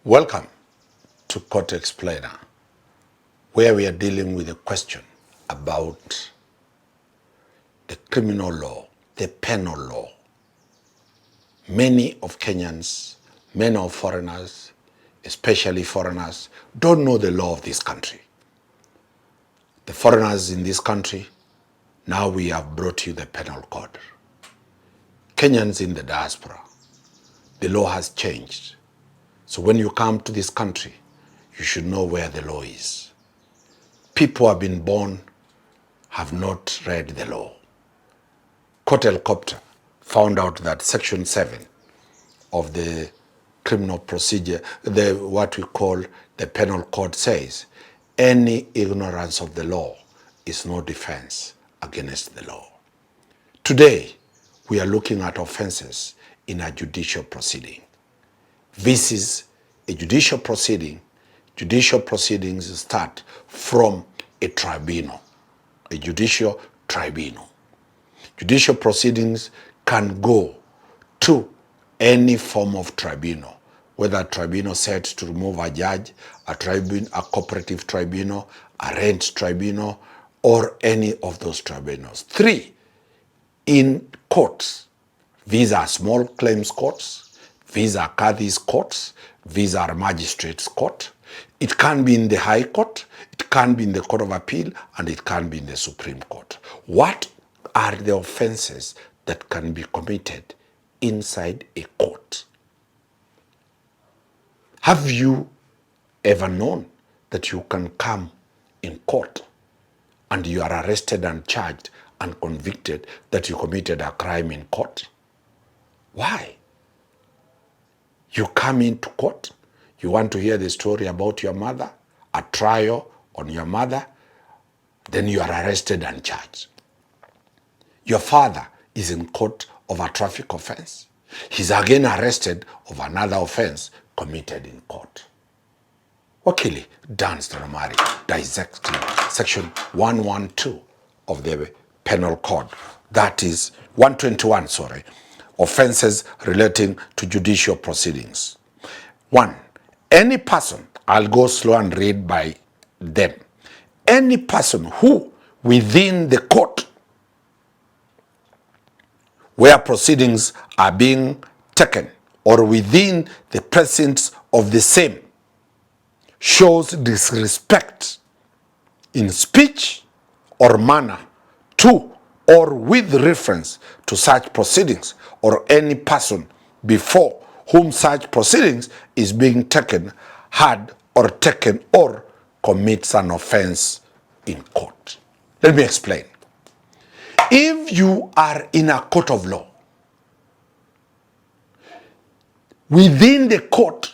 Welcome to Court Explainer, where we are dealing with a question about the criminal law, the penal law. Many of Kenyans, many of foreigners, especially foreigners, don't know the law of this country. The foreigners in this country, now we have brought you the Penal Code. Kenyans in the diaspora, the law has changed. So when you come to this country, you should know where the law is. People who have been born have not read the law. Court Helicopter found out that Section 7 of the criminal procedure, what we call the Penal Code, says any ignorance of the law is no defense against the law. Today, we are looking at offenses in a judicial proceeding. This is a judicial proceeding. Judicial proceedings start from a tribunal, a judicial tribunal. Judicial proceedings can go to any form of tribunal, whether a tribunal set to remove a judge, a cooperative tribunal, a rent tribunal, or any of those tribunals. 3, in courts. These are small claims courts. These are Kadhi's courts. These are magistrates' court. It can be in the High Court, it can be in the Court of Appeal, and it can be in the Supreme Court. What are the offenses that can be committed inside a court? Have you ever known that you can come in court and you are arrested and charged and convicted that you committed a crime in court? Why? You come into court, you want to hear the story about your mother, a trial on your mother, then you are arrested and charged. Your father is in court of a traffic offense. He's again arrested of another offense committed in court. Wakili Danstan Omari dissecting section 112 of the Penal Code. That is 121, sorry. Offenses relating to judicial proceedings. 1. Any person, I'll go slow and read by them. Any person who within the court where proceedings are being taken or within the presence of the same shows disrespect in speech or manner to or with reference to such proceedings or any person before whom such proceedings is being taken, had or taken or commits an offense in court. Let me explain. If you are in a court of law, within the court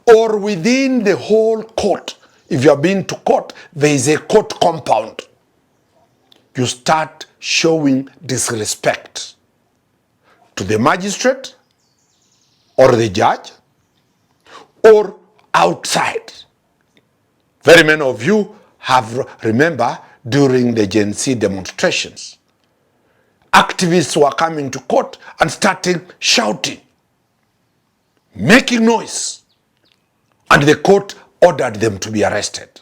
or within the whole court, if you have been to court, there is a court compound. You start showing disrespect to the magistrate or the judge or outside. Very many of you remember during the Gen Z demonstrations, activists were coming to court and starting shouting, making noise, and the court ordered them to be arrested.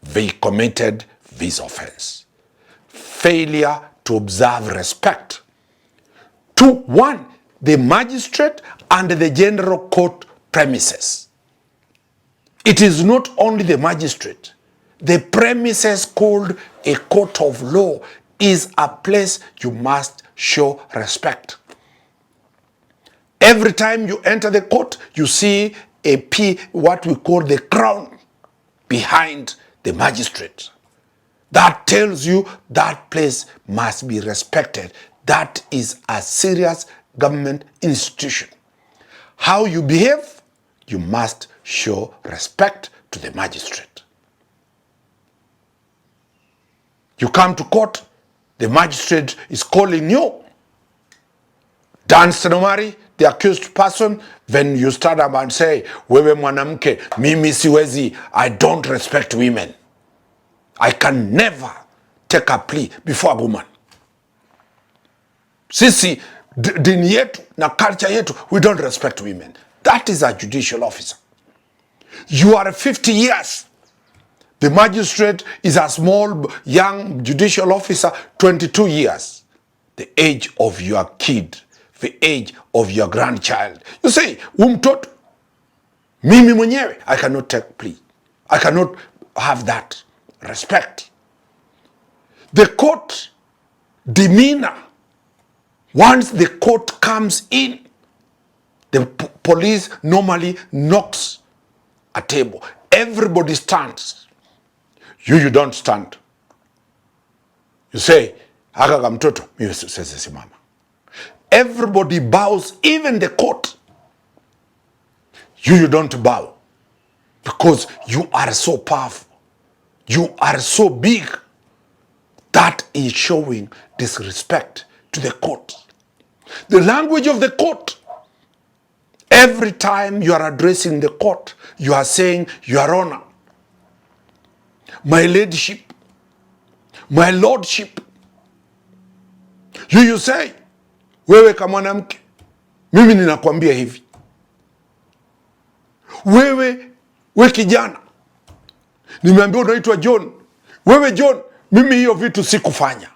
They committed this offense. Failure to observe respect to 1, the magistrate and the general court premises. It is not only the magistrate. The premises called a court of law is a place you must show respect. Every time you enter the court, you see what we call the crown behind the magistrate. That tells you that place must be respected. That is a serious government institution. How you behave, you must show respect to the magistrate. You come to court, the magistrate is calling you Danstan Omari, the accused person. Then you stand up and say, wewe mwanamke, mimi siwezi, I don't respect women. I can never take a plea before a woman. Sisi, dini yetu na culture yetu, we don't respect women. That is a judicial officer. You are 50 years. The magistrate is a small, young judicial officer, 22 years. The age of your kid, the age of your grandchild. You say, umtoto, mimi mwenyewe, I cannot take plea. I cannot have that respect. The court demeanor, once the court comes in, the police normally knocks a table. Everybody stands. You don't stand. You say, "Haka mtoto," mimi siwezi simama. Everybody bows, even the court. You don't bow because you are so powerful. You are so big. That is showing disrespect to the court. The language of the court. Every time you are addressing the court, you are saying, "Your Honor, my ladyship, my lordship." You say, "Wewe kama mwanamke, mimi ninakwambia hivi. We kijana, nimeambiwa unaitwa John. Wewe John, mimi hiyo vitu sikufanya."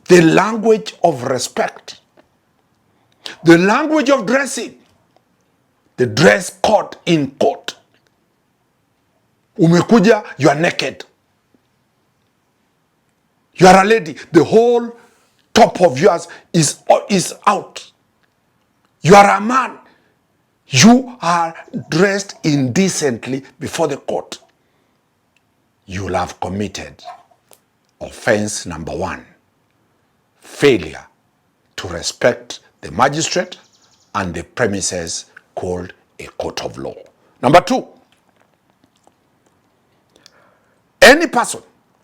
The language of respect. The language of dressing. The dress code in court. Umekuja, you are naked. You are a lady. The whole top of yours is out. You are a man. You are dressed indecently before the court. You will have committed offense number 1. Failure to respect the magistrate and the premises called a court of law. Number 2, any person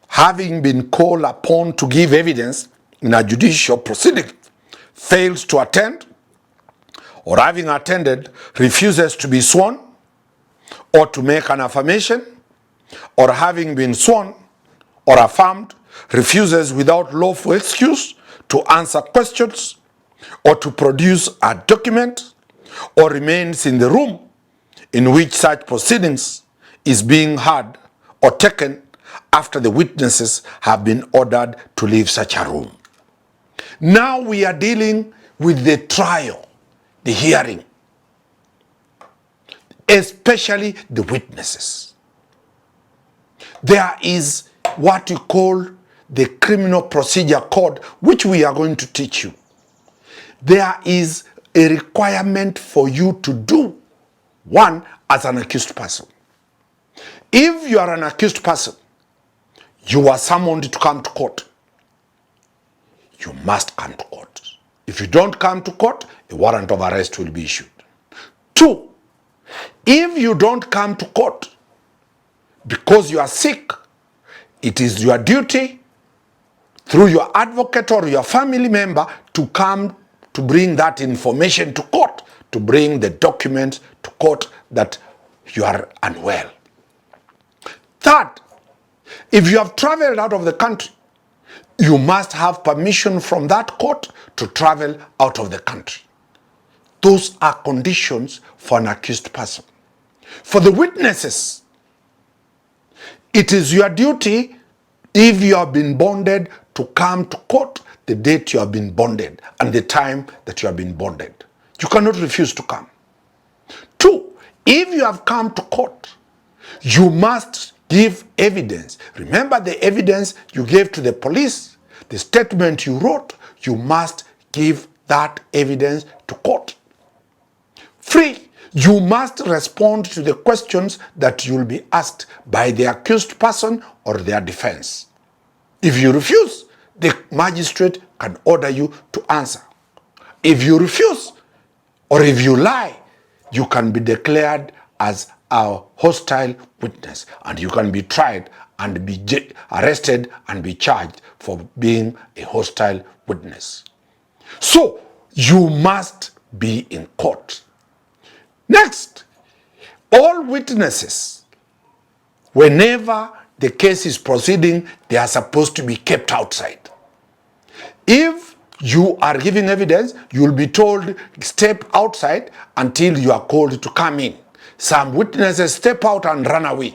having been called upon to give evidence in a judicial proceeding fails to attend, or having attended refuses to be sworn or to make an affirmation, or having been sworn or affirmed refuses without lawful excuse to answer questions or to produce a document, or remains in the room in which such proceedings is being heard or taken after the witnesses have been ordered to leave such a room. Now we are dealing with the trial, the hearing, especially the witnesses. There is what you call the Criminal Procedure Code, which we are going to teach you. There is a requirement for you to do, one, as an accused person. If you are an accused person, you are summoned to come to court. You must come to court. If you don't come to court, a warrant of arrest will be issued. 2, if you don't come to court because you are sick, it is your duty through your advocate or your family member to come to bring that information to court, to bring the document to court that you are unwell. 3rd, if you have traveled out of the country, you must have permission from that court to travel out of the country. Those are conditions for an accused person. For the witnesses, it is your duty, if you have been bonded, to come to court the date you have been bonded and the time that you have been bonded. You cannot refuse to come. 2, if you have come to court, you must give evidence. Remember the evidence you gave to the police, the statement you wrote, you must give that evidence to court. 3, you must respond to the questions that you will be asked by the accused person or their defense. If you refuse, the magistrate can order you to answer. If you refuse, or if you lie, you can be declared as a hostile witness, and you can be tried and be arrested and be charged for being a hostile witness. So, you must be in court. Next, all witnesses, whenever the case is proceeding, they are supposed to be kept outside. If you are giving evidence, you will be told, step outside until you are called to come in. Some witnesses step out and run away.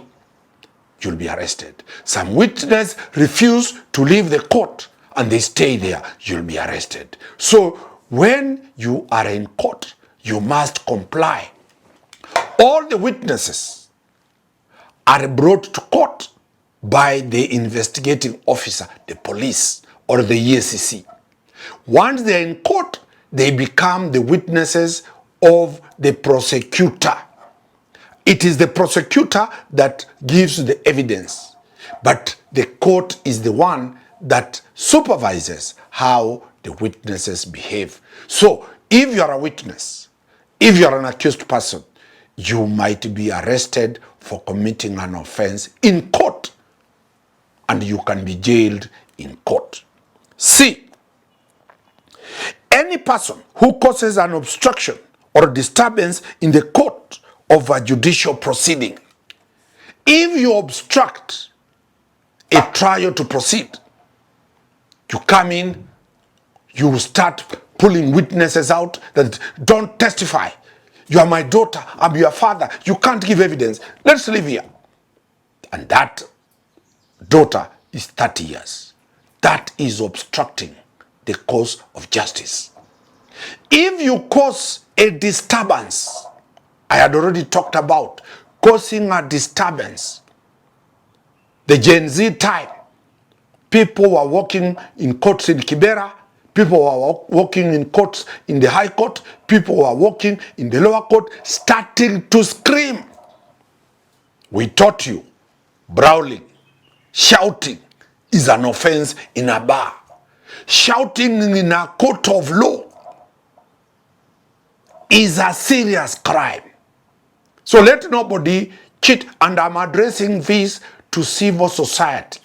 You'll be arrested. Some witnesses refuse to leave the court and they stay there. You'll be arrested. So when you are in court, you must comply. All the witnesses are brought to court by the investigating officer, the police, or the EACC. Once they're in court, they become the witnesses of the prosecutor. It is the prosecutor that gives the evidence, but the court is the one that supervises how the witnesses behave. So if you are a witness, if you are an accused person, you might be arrested for committing an offense in court, and you can be jailed in court. C, any person who causes an obstruction or disturbance in the court of a judicial proceeding. If you obstruct a trial to proceed, you come in, you start pulling witnesses out that don't testify. You are my daughter, I'm your father, you can't give evidence. Let's live here. And that daughter is 30 years. That is obstructing the cause of justice. If you cause a disturbance, I had already talked about causing a disturbance. The Gen Z time, people were walking in courts in Kibera, people were walking in courts in the High Court, people were walking in the lower court, starting to scream. We taught you, brawling, shouting is an offense in a bar. Shouting in a court of law is a serious crime. So let nobody cheat, and I'm addressing this to civil society.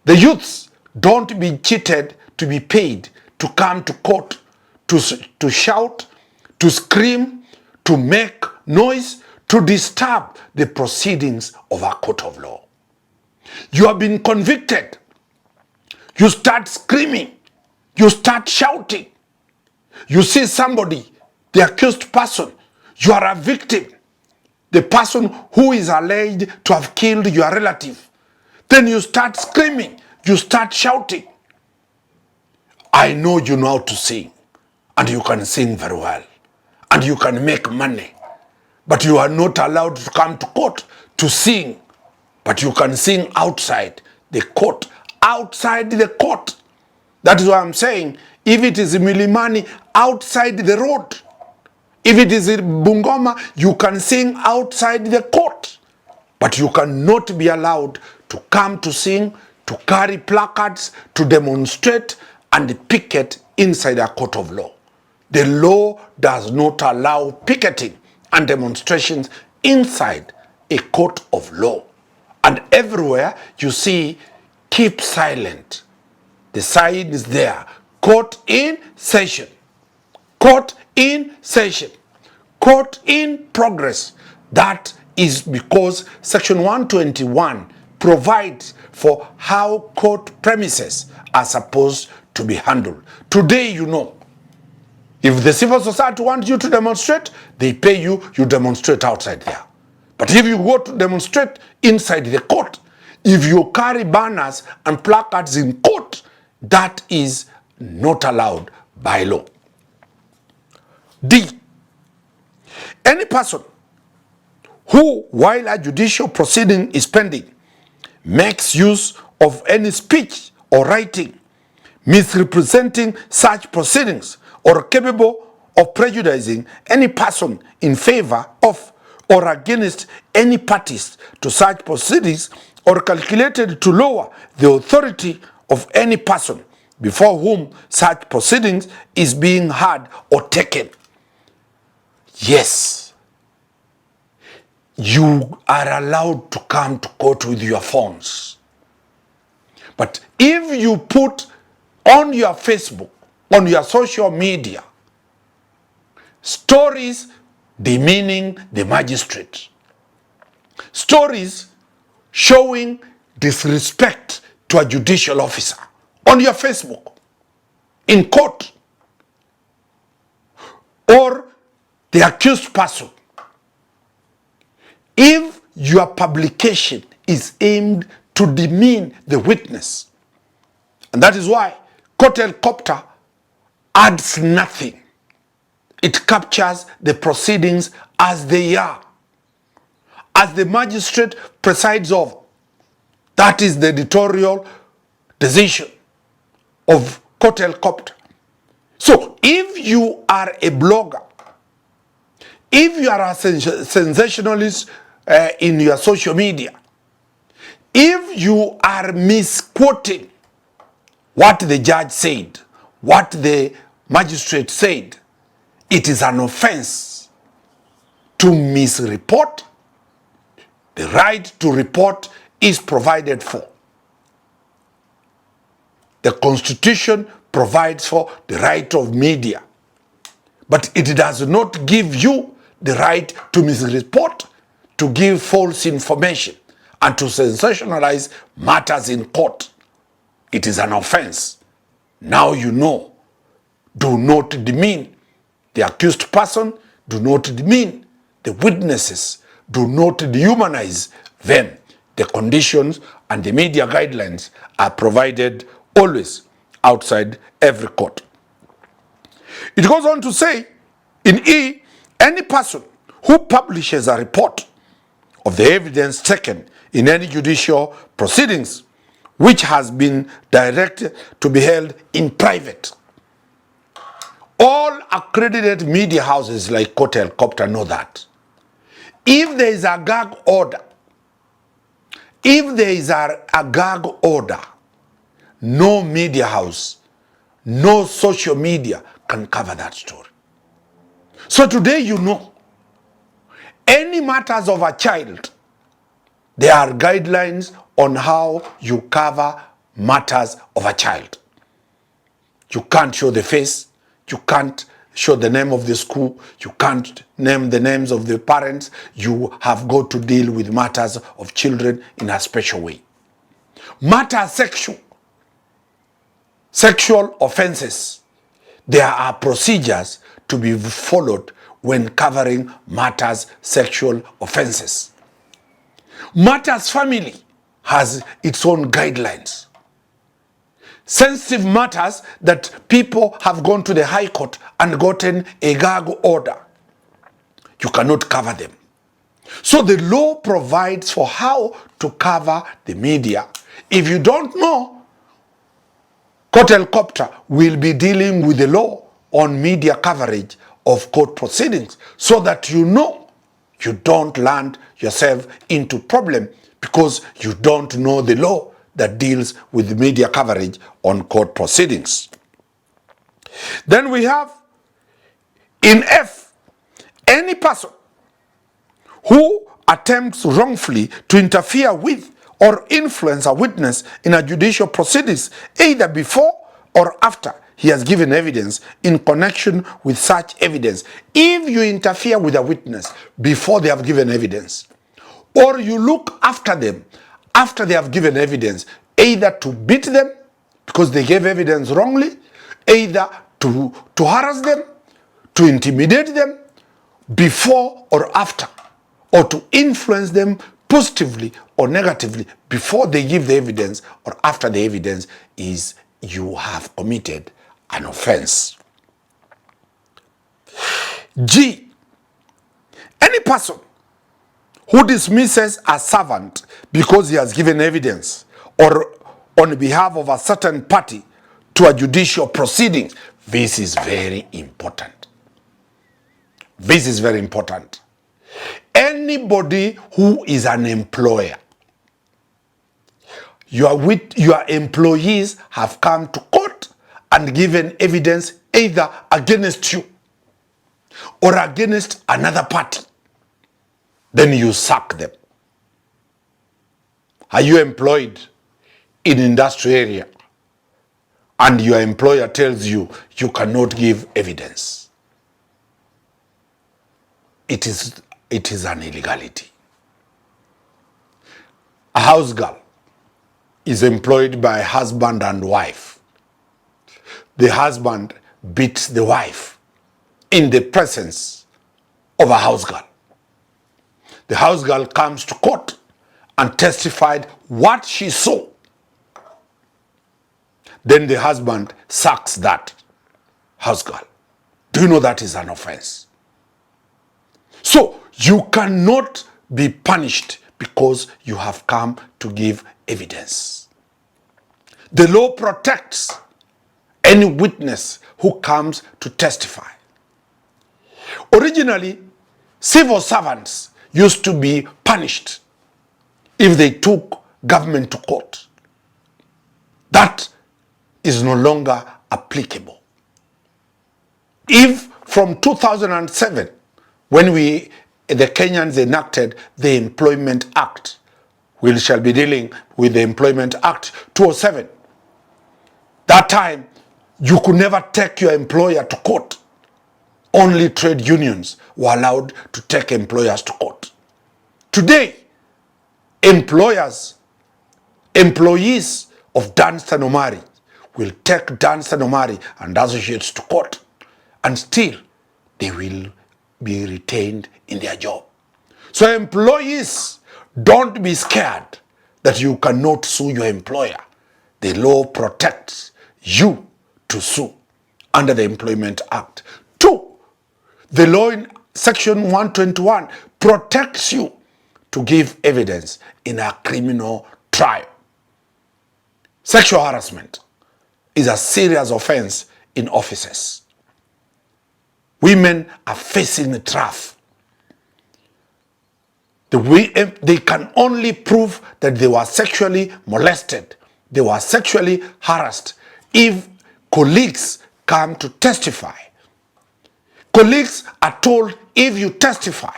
The youths, don't be cheated to be paid to come to court, to shout, to scream, to make noise, to disturb the proceedings of a court of law. You have been convicted. You start screaming. You start shouting. You see somebody, the accused person, you are a victim. The person who is alleged to have killed your relative. Then you start screaming. You start shouting. I know you know how to sing. And you can sing very well. And you can make money. But you are not allowed to come to court to sing. But you can sing outside the court. Outside the court. That is why I'm saying, if it is Milimani, outside the road. If it is in Bungoma, you can sing outside the court. But you cannot be allowed to come to sing, to carry placards, to demonstrate, and picket inside a court of law. The law does not allow picketing and demonstrations inside a court of law. And everywhere you see, keep silent. The sign is there. Court in session. Court in session. Court in progress. That is because Section 121 provides for how court premises are supposed to be handled. Today, you know, if the civil society wants you to demonstrate, they pay you, you demonstrate outside there. But if you go to demonstrate inside the court, if you carry banners and placards in court, that is not allowed by law. D, any person who, while a judicial proceeding is pending, makes use of any speech or writing misrepresenting such proceedings or capable of prejudicing any person in favor of or against any parties to such proceedings or calculated to lower the authority of any person before whom such proceedings is being heard or taken. Yes, you are allowed to come to court with your phones. But if you put on your Facebook, on your social media, stories demeaning the magistrate, stories showing disrespect to a judicial officer on your Facebook, in court, or the accused person, if your publication is aimed to demean the witness, and that is why court helicopter adds nothing. It captures the proceedings as they are, as the magistrate presides over. That is the editorial decision of court helicopter. So if you are a blogger, if you are a sensationalist in your social media, if you are misquoting what the judge said, what the magistrate said, it is an offense to misreport. The right to report is provided for. The Constitution provides for the right of media, but it does not give you the right to misreport, to give false information, and to sensationalize matters in court. It is an offense. Now you know. Do not demean the accused person. Do not demean the witnesses. Do not dehumanize them. The conditions and the media guidelines are provided always outside every court. It goes on to say, in E, any person who publishes a report of the evidence taken in any judicial proceedings which has been directed to be held in private. All accredited media houses like Court Helicopter know that. If there is a gag order, no media house, no social media can cover that story. So today you know, any matters of a child, there are guidelines on how you cover matters of a child. You can't show the face, you can't show the name of the school, you can't name the names of the parents. You have got to deal with matters of children in a special way. Matters sexual offenses, there are procedures to be followed when covering matters sexual offenses. Matters family has its own guidelines. Sensitive matters that people have gone to the High Court and gotten a gag order, you cannot cover them. So the law provides for how to cover the media. If you don't know, Court Helicopter will be dealing with the law on media coverage of court proceedings so that you know you don't land yourself into problem because you don't know the law that deals with media coverage on court proceedings. Then we have in F, any person who attempts wrongfully to interfere with or influence a witness in a judicial proceedings, either before or after he has given evidence in connection with such evidence. If you interfere with a witness before they have given evidence, or you look after them after they have given evidence, either to beat them because they gave evidence wrongly, either to harass them, to intimidate them before or after, or to influence them positively or negatively before they give the evidence or after the evidence, is you have committed an offense. G, any person who dismisses a servant because he has given evidence or on behalf of a certain party to a judicial proceeding. This is very important. This is very important. Anybody who is an employer, your employees have come to court and given evidence either against you or against another party, then you sack them. Are you employed in industrial area and your employer tells you you cannot give evidence? It is an illegality. A house girl is employed by husband and wife. The husband beats the wife in the presence of a house girl. The house girl comes to court and testified what she saw. Then the husband sacks that house girl. Do you know that is an offense? So you cannot be punished because you have come to give evidence. The law protects any witness who comes to testify. Originally, civil servants used to be punished if they took government to court. That is no longer applicable. If from 2007, when the Kenyans enacted the Employment Act, we shall be dealing with the Employment Act 2007. That time, you could never take your employer to court. Only trade unions were allowed to take employers to court. Today, employees of Danstan Omari will take Danstan Omari and associates to court, and still they will be retained in their job. So employees, don't be scared that you cannot sue your employer. The law protects you to sue under the Employment Act. 2, the law in section 121 protects you to give evidence in a criminal trial. Sexual harassment is a serious offense in offices. Women are facing the trap. They can only prove that they were sexually molested, they were sexually harassed, if colleagues come to testify. Colleagues are told, if you testify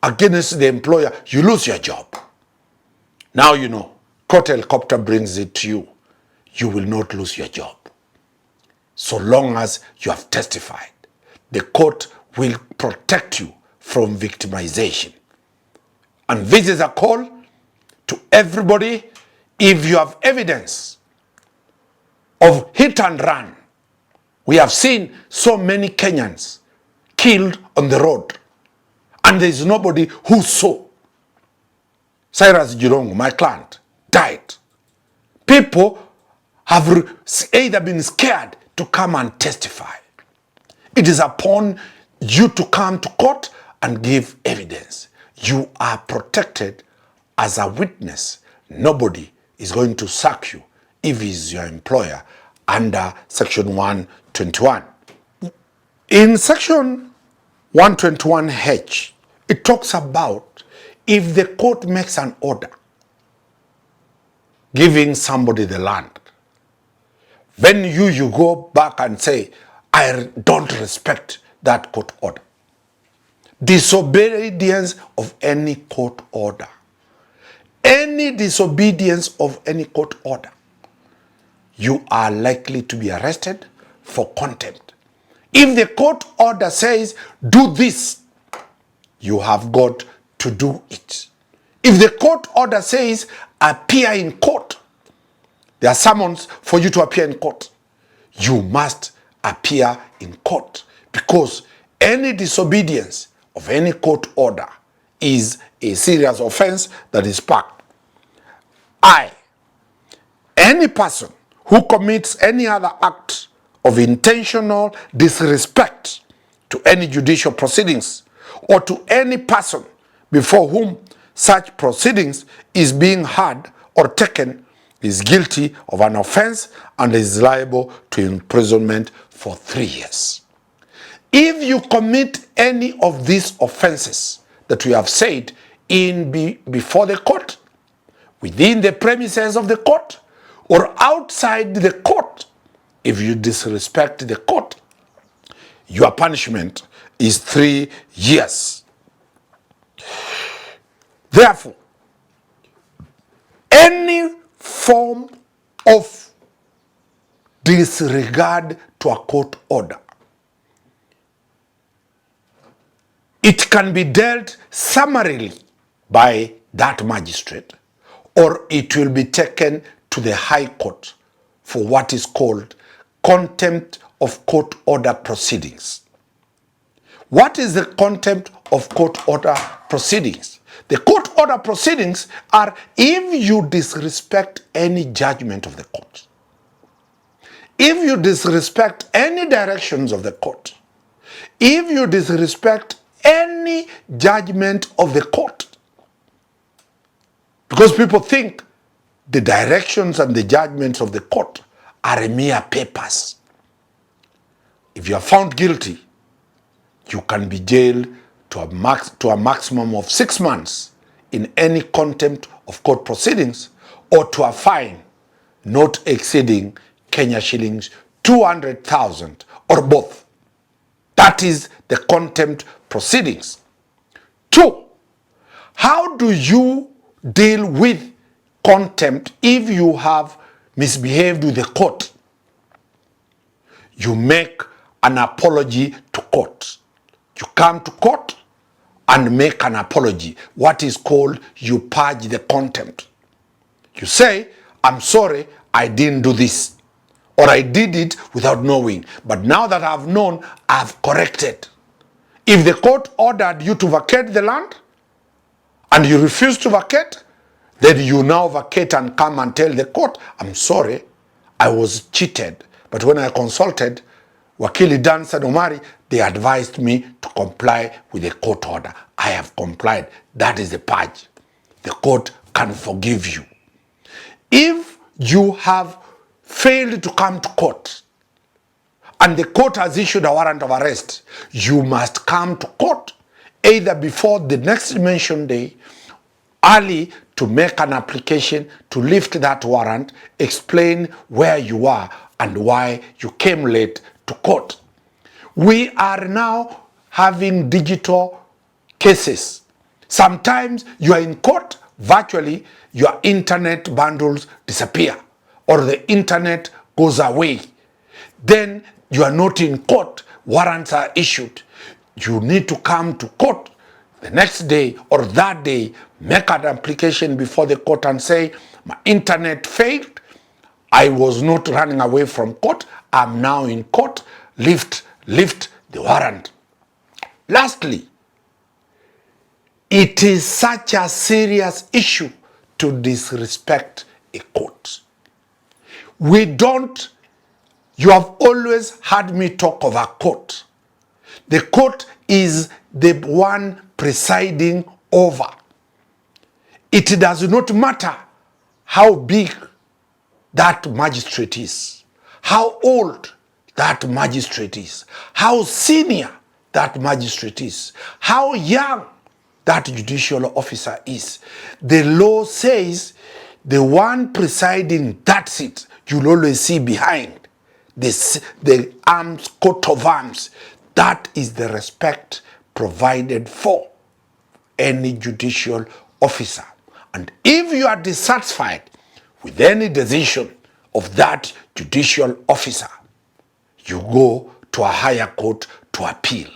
against the employer, you lose your job. Now you know, court helicopter brings it to you. You will not lose your job so long as you have testified. The court will protect you from victimization. And this is a call to everybody. If you have evidence of hit and run, we have seen so many Kenyans killed on the road, and there is nobody who saw. Cyrus Jirongo, my client, died. People have either been scared to come and testify. It is upon you to come to court and give evidence. You are protected as a witness. Nobody is going to sack you if he is your employer under section 121. In section 121H, it talks about if the court makes an order giving somebody the land, then you go back and say, I don't respect that court order. Disobedience of any court order. Any disobedience of any court order, you are likely to be arrested for contempt. If the court order says, do this, you have got to do it. If the court order says, appear in court, there are summons for you to appear in court, you must appear in court, because any disobedience of any court order is a serious offense that is packed. Any person who commits any other act of intentional disrespect to any judicial proceedings or to any person before whom such proceedings is being heard or taken is guilty of an offense and is liable to imprisonment for 3 years. If you commit any of these offenses that we have said before the court, within the premises of the court, or outside the court, if you disrespect the court, your punishment is 3 years. Therefore, any form of disregard to a court order, it can be dealt summarily by that magistrate, or it will be taken to the High Court for what is called contempt of court order proceedings. What is the contempt of court order proceedings? The court order proceedings are if you disrespect any judgment of the court, if you disrespect any directions of the court, if you disrespect any judgment of the court. Because people think the directions and the judgments of the court are mere papers. If you are found guilty, you can be jailed to a maximum of 6 months in any contempt of court proceedings, or to a fine not exceeding Kenya shillings 200,000, or both. That is the contempt proceedings. 2, how do you deal with contempt if you have misbehaved with the court? You make an apology to court. You come to court and make an apology. What is called, you purge the contempt. You say, I'm sorry, I didn't do this, or I did it without knowing, but now that I've known, I've corrected. If the court ordered you to vacate the land and you refuse to vacate, then you now vacate and come and tell the court, I'm sorry, I was cheated, but when I consulted Wakili Danstan Omari, they advised me to comply with the court order. I have complied. That is the purge. The court can forgive you. If you have failed to come to court and the court has issued a warrant of arrest, you must come to court either before the next mentioned day, early, to make an application to lift that warrant, explain where you are and why you came late to court. We are now having digital cases. Sometimes you are in court virtually, your internet bundles disappear or the internet goes away. Then you are not in court, warrants are issued. You need to come to court the next day or that day, make an application before the court and say, my internet failed, I was not running away from court, I'm now in court, lift the warrant. Lastly, it is such a serious issue to disrespect a court. You have always heard me talk of a court. The court is the one presiding over. It does not matter how big that magistrate is, how old that magistrate is, how senior that magistrate is, how young that judicial officer is. The law says the one presiding that seat, you'll always see behind the arms, coat of arms. That is the respect provided for any judicial officer. And if you are dissatisfied with any decision of that judicial officer, you go to a higher court to appeal,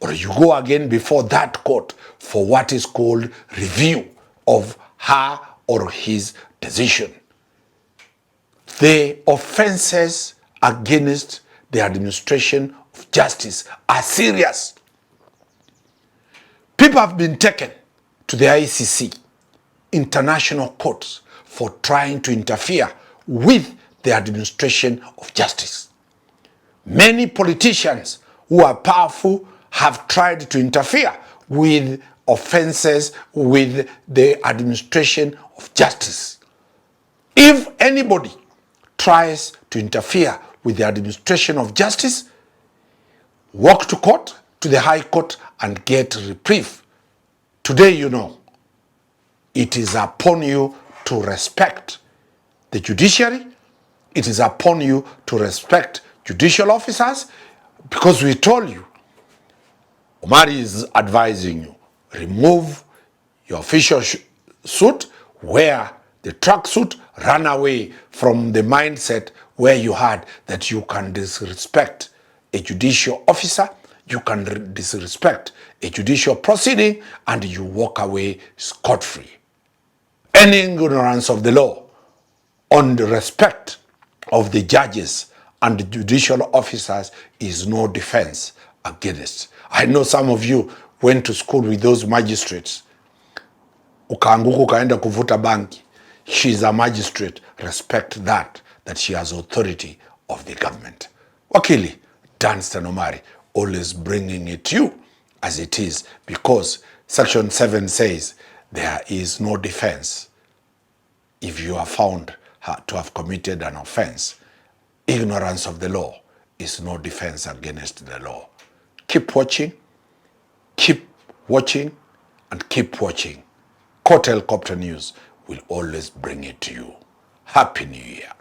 or you go again before that court for what is called review of her or his decision. The offenses against the administration of justice are serious. People have been taken to the ICC, international courts, for trying to interfere with the administration of justice. Many politicians who are powerful have tried to interfere with offenses with the administration of justice. If anybody tries to interfere with the administration of justice, walk to court, to the High Court, and get reprieve. Today, you know, it is upon you to respect the judiciary. It is upon you to respect judicial officers, because we told you, Omari is advising you, remove your official suit, wear the tracksuit, run away from the mindset where you had that you can disrespect a judicial officer, you can disrespect a judicial proceeding, and you walk away scot-free. Any ignorance of the law on the respect of the judges and the judicial officers is no defense against. I know some of you went to school with those magistrates. ukaanguka ukaenda kuvuta banki. She is a magistrate. Respect that she has authority of the government. Wakili Danstan Omari, always bringing it to you as it is, because Section 7 says there is no defense if you are found to have committed an offense. Ignorance of the law is no defense against the law. Keep watching, and keep watching. Court Helicopter News will always bring it to you. Happy New Year.